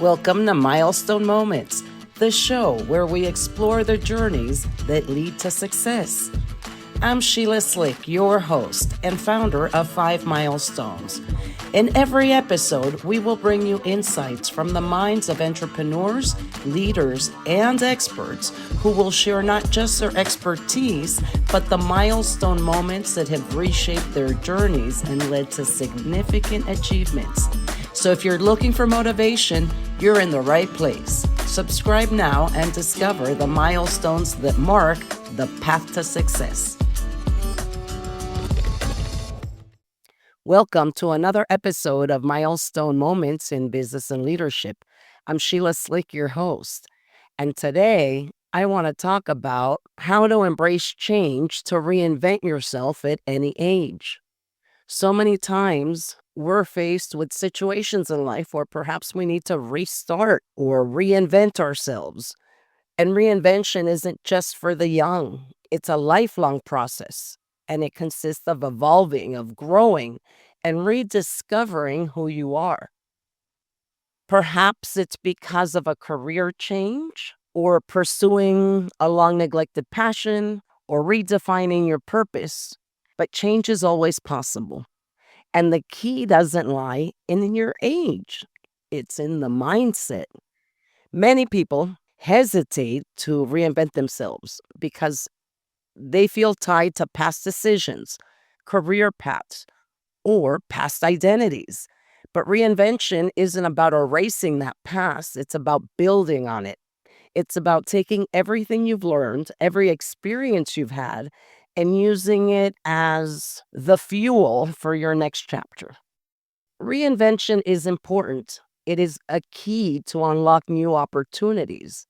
Welcome to Milestone Moments, the show where we explore the journeys that lead to success. I'm Sheila Slick, your host and founder of 5 Milestones. In every episode, we will bring you insights from the minds of entrepreneurs, leaders, and experts who will share not just their expertise, but the milestone moments that have reshaped their journeys and led to significant achievements. So if you're looking for motivation, you're in the right place. Subscribe now and discover the milestones that mark the path to success. Welcome to another episode of Milestone Moments in Business and Leadership. I'm Sheila Slick, your host. And today I want to talk about how to embrace change to reinvent yourself at any age. So many times we're faced with situations in life where perhaps we need to restart or reinvent ourselves. And reinvention isn't just for the young, it's a lifelong process. And it consists of evolving, of growing, and rediscovering who you are. Perhaps it's because of a career change, or pursuing a long neglected passion, or redefining your purpose. But change is always possible. And the key doesn't lie in your age, it's in the mindset. Many people hesitate to reinvent themselves because they feel tied to past decisions, career paths, or past identities. But reinvention isn't about erasing that past, it's about building on it. It's about taking everything you've learned, every experience you've had, and using it as the fuel for your next chapter. Reinvention is important. It is a key to unlock new opportunities,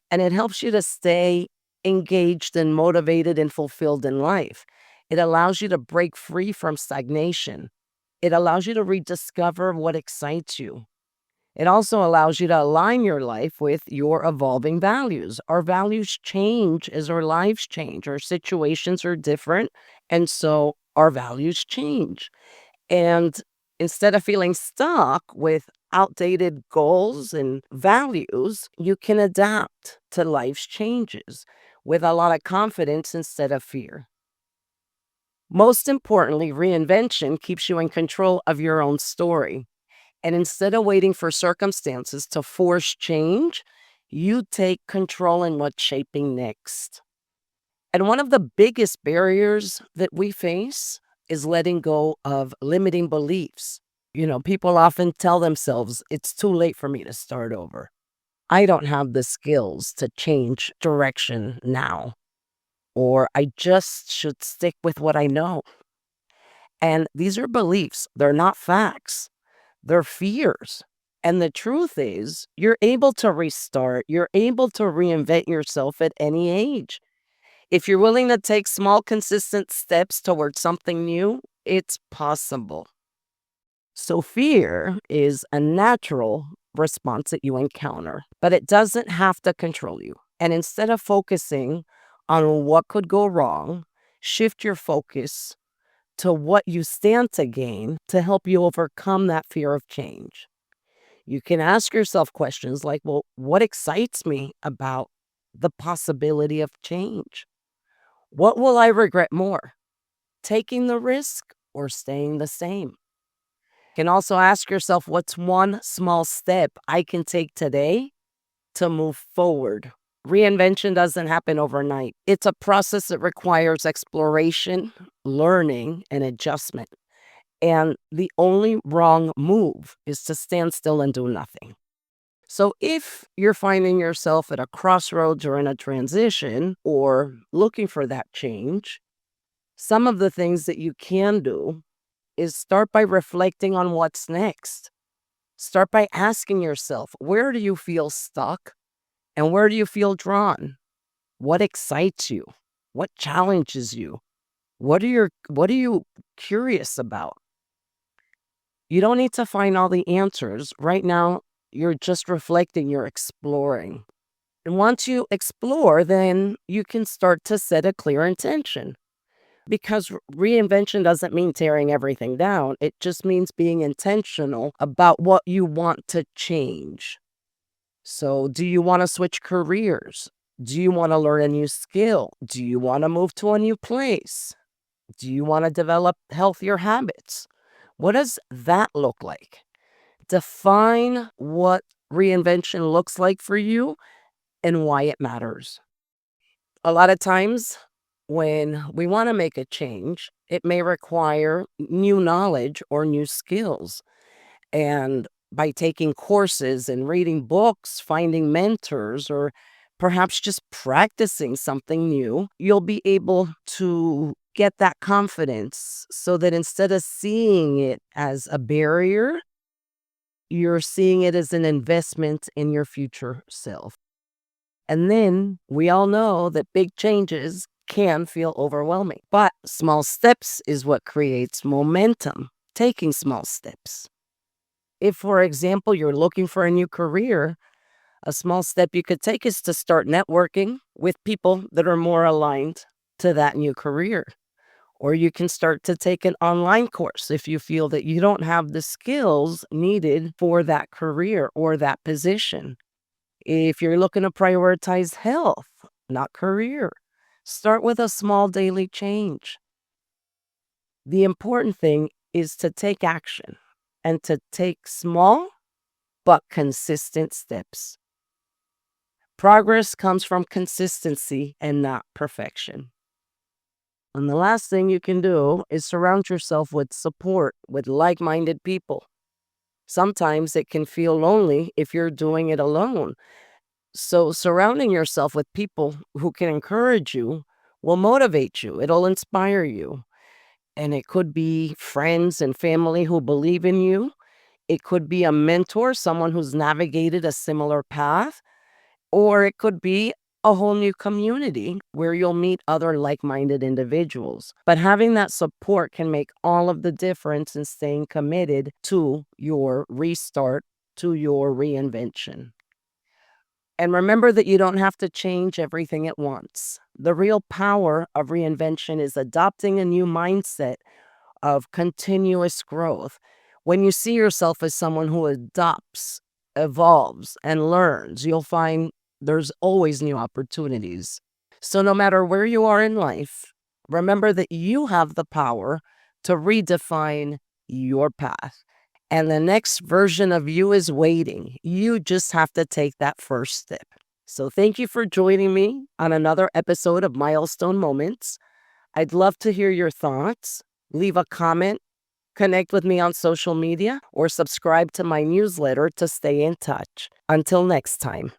and it helps you to stay engaged and motivated and fulfilled in life. It allows you to break free from stagnation. It allows you to rediscover what excites you. It also allows you to align your life with your evolving values. Our values change as our lives change. Our situations are different, and so our values change. And instead of feeling stuck with outdated goals and values, you can adapt to life's changes with a lot of confidence instead of fear. Most importantly, reinvention keeps you in control of your own story. And instead of waiting for circumstances to force change, you take control in what's shaping next. And one of the biggest barriers that we face is letting go of limiting beliefs. People often tell themselves, it's too late for me to start over. I don't have the skills to change direction now, or I just should stick with what I know. And these are beliefs, they're not facts. They're fears. And the truth is, you're able to restart, you're able to reinvent yourself at any age. If you're willing to take small, consistent steps towards something new, it's possible. So, fear is a natural response that you encounter, but it doesn't have to control you. And instead of focusing on what could go wrong, shift your focus to what you stand to gain to help you overcome that fear of change. You can ask yourself questions like, well, what excites me about the possibility of change? What will I regret more, taking the risk or staying the same? You can also ask yourself, what's one small step I can take today to move forward? Reinvention doesn't happen overnight. It's a process that requires exploration, learning, and adjustment. And the only wrong move is to stand still and do nothing. So if you're finding yourself at a crossroads or in a transition or looking for that change, some of the things that you can do is start by reflecting on what's next. Start by asking yourself, where do you feel stuck and where do you feel drawn? What excites you? What challenges you? What are you curious about? You don't need to find all the answers. Right now, you're just reflecting, you're exploring. And once you explore, then you can start to set a clear intention. Because reinvention doesn't mean tearing everything down. It just means being intentional about what you want to change. So, do you want to switch careers? Do you want to learn a new skill? Do you want to move to a new place? Do you want to develop healthier habits? What does that look like? Define what reinvention looks like for you and why it matters. A lot of times, when we want to make a change, it may require new knowledge or new skills. And by taking courses and reading books, finding mentors, or perhaps just practicing something new, you'll be able to get that confidence so that instead of seeing it as a barrier, you're seeing it as an investment in your future self. And then we all know that big changes can feel overwhelming, but small steps is what creates momentum. Taking small steps. If, for example, you're looking for a new career, a small step you could take is to start networking with people that are more aligned to that new career. Or you can start to take an online course if you feel that you don't have the skills needed for that career or that position. If you're looking to prioritize health, not career, start with a small daily change. The important thing is to take action and to take small but consistent steps. Progress comes from consistency and not perfection. And the last thing you can do is surround yourself with support, with like minded people. Sometimes it can feel lonely if you're doing it alone. So, surrounding yourself with people who can encourage you will motivate you, it'll inspire you. And it could be friends and family who believe in you. It could be a mentor, someone who's navigated a similar path, or it could be a whole new community where you'll meet other like minded individuals. But having that support can make all of the difference in staying committed to your restart, to your reinvention. And remember that you don't have to change everything at once. The real power of reinvention is adopting a new mindset of continuous growth. When you see yourself as someone who adopts, evolves, and learns, you'll find there's always new opportunities. So, no matter where you are in life, remember that you have the power to redefine your path. And the next version of you is waiting. You just have to take that first step. So, thank you for joining me on another episode of Milestone Moments. I'd love to hear your thoughts. Leave a comment, connect with me on social media, or subscribe to my newsletter to stay in touch. Until next time.